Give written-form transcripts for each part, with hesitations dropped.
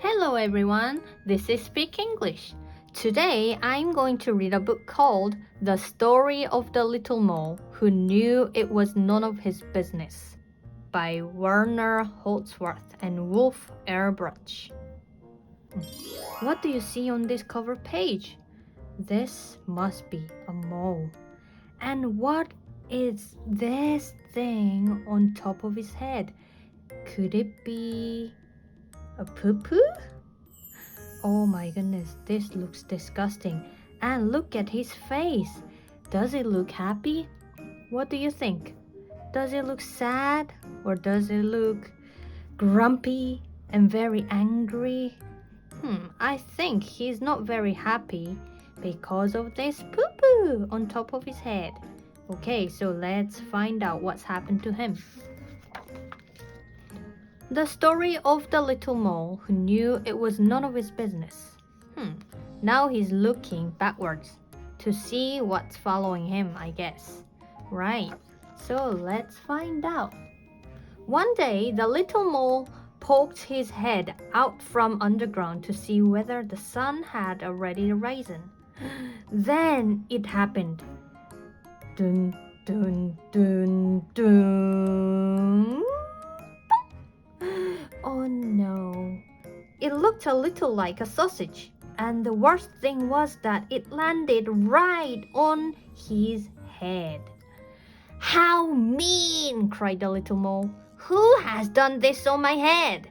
Hello everyone, this is Speakinglish. Today I'm going to read a book called The Story of the Little Mole Who Knew It Was None of His Business by Werner Holtzworth and Wolf Erbruch. What do you see on this cover page? This must be a mole. And what is this thing on top of his head? Could it be a poo-poo? Oh my goodness, this looks disgusting. And look at his face. Does it look happy? What do you think? Does it look sad? Or does it look grumpy and very angry? I think he's not very happy because of this poo-poo on top of his head. Okay, so let's find out what's happened to him. The story of the little mole who knew it was none of his business. Now he's looking backwards to see what's following him, I guess. Right, so let's find out. One day, the little mole poked his head out from underground to see whether the sun had already risen. Then it happened. Dun, dun, dun, dun. Oh no. It looked a little like a sausage, and the worst thing was that it landed right on his head. How mean! Cried the little mole. Who has done this on my head?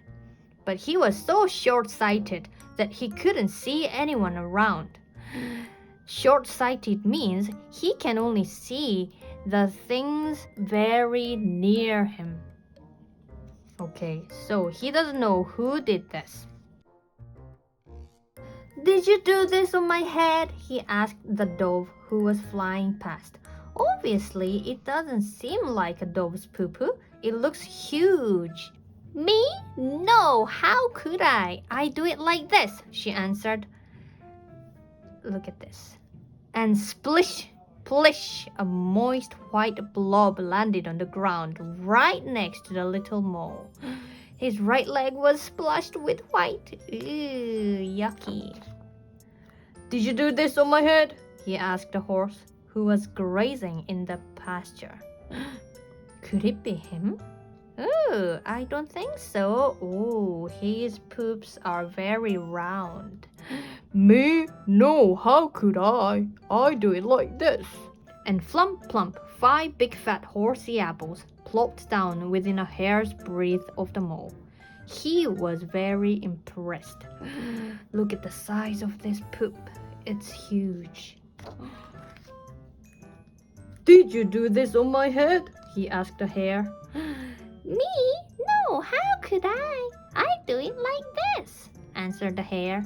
But he was so short-sighted that he couldn't see anyone around. Short-sighted means he can only see the things very near him. Okay, so he doesn't know who did this. Did you do this on my head? He asked the dove who was flying past. Obviously, it doesn't seem like a dove's poo-poo. It looks huge. Me? No, how could I? I do it like this, she answered. Look at this. And splish, splish, a moist white blob landed on the ground right next to the little mole. His right leg was splashed with white. Ew, yucky. Did you do this on my head? He asked the horse, who was grazing in the pasture. Could it be him? Oh, I don't think so. Oh, his poops are very round. Me? No, how could I? I do it like this. And flump plump, 5 big fat horsey apples plopped down within a hair's breadth of the mole. He was very impressed. Look at the size of this poop. It's huge. Did you do this on my head? He asked the hare. Me? No, how could I? I do it like this, answered the hare.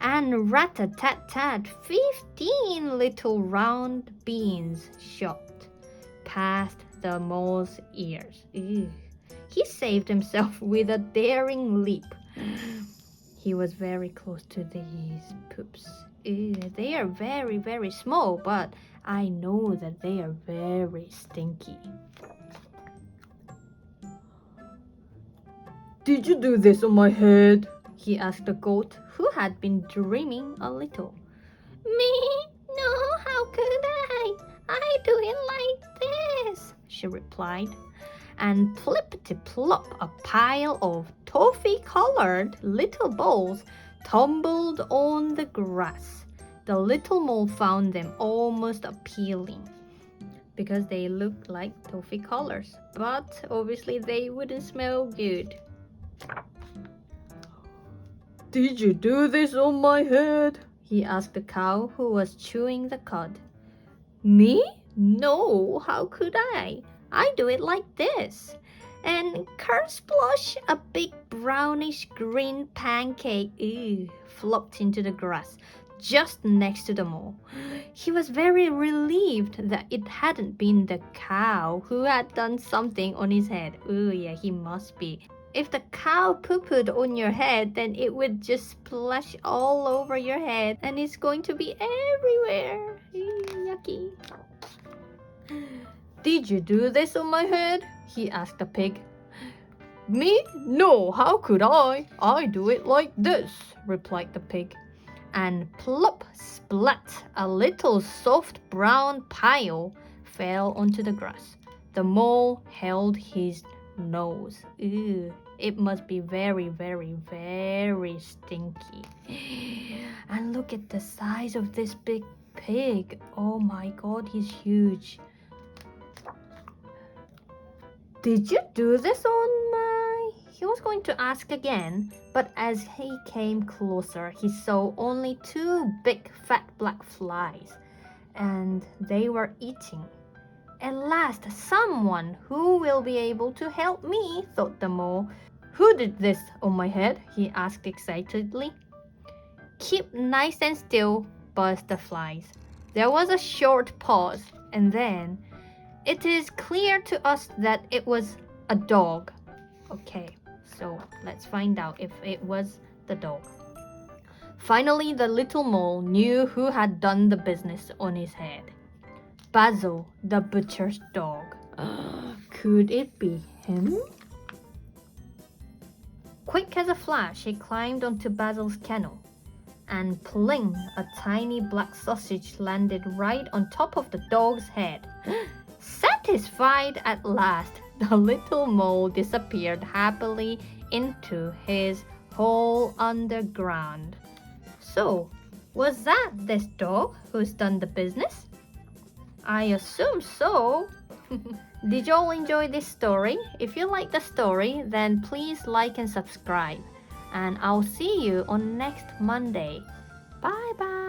And rat-a-tat-tat, 15 little round beans shot past the mole's ears. Ew. He saved himself with a daring leap. He was very close to these poops. Ew. They are very, very small, but I know that they are very stinky. Did you do this on my head? He asked the goat, who had been dreaming a little. Me? No, how could I? I do it like this, she replied. And plip-ti-plop, a pile of toffee-colored little balls tumbled on the grass. The little mole found them almost appealing because they looked like toffee colors, but obviously they wouldn't smell good. Did you do this on my head? He asked the cow who was chewing the cud. Me? No, how could I? I do it like this. And kersplosh, a big brownish green pancake, flopped into the grass just next to the mole. He was very relieved that it hadn't been the cow who had done something on his head. Ooh, yeah, he must be. If the cow poo-pooed on your head, then it would just splash all over your head and it's going to be everywhere. Yucky. Did you do this on my head? He asked the pig. Me? No, how could I? I do it like this, replied the pig. And plop, splat, a little soft brown pile fell onto the grass. The mole held his nose. Ew, it must be very, very, very stinky. And look at the size of this big pig. Oh my god, he's huge. Did you do this on my... He was going to ask again, but as he came closer, he saw only 2 big fat black flies, and they were eating. At last, someone who will be able to help me, thought the mole. Who did this on my head? He asked excitedly. Keep nice and still, buzzed the flies. There was a short pause, and then, it is clear to us that it was a dog. Okay, so let's find out if it was the dog. Finally, the little mole knew who had done the business on his head. Basil, the butcher's dog. Could it be him? Quick as a flash, he climbed onto Basil's kennel. And pling, a tiny black sausage landed right on top of the dog's head. Satisfied at last, the little mole disappeared happily into his hole underground. So, was that this dog who's done the business? I assume so. Did you all enjoy this story? If you like the story, then please like and subscribe. And I'll see you on next Monday. Bye bye.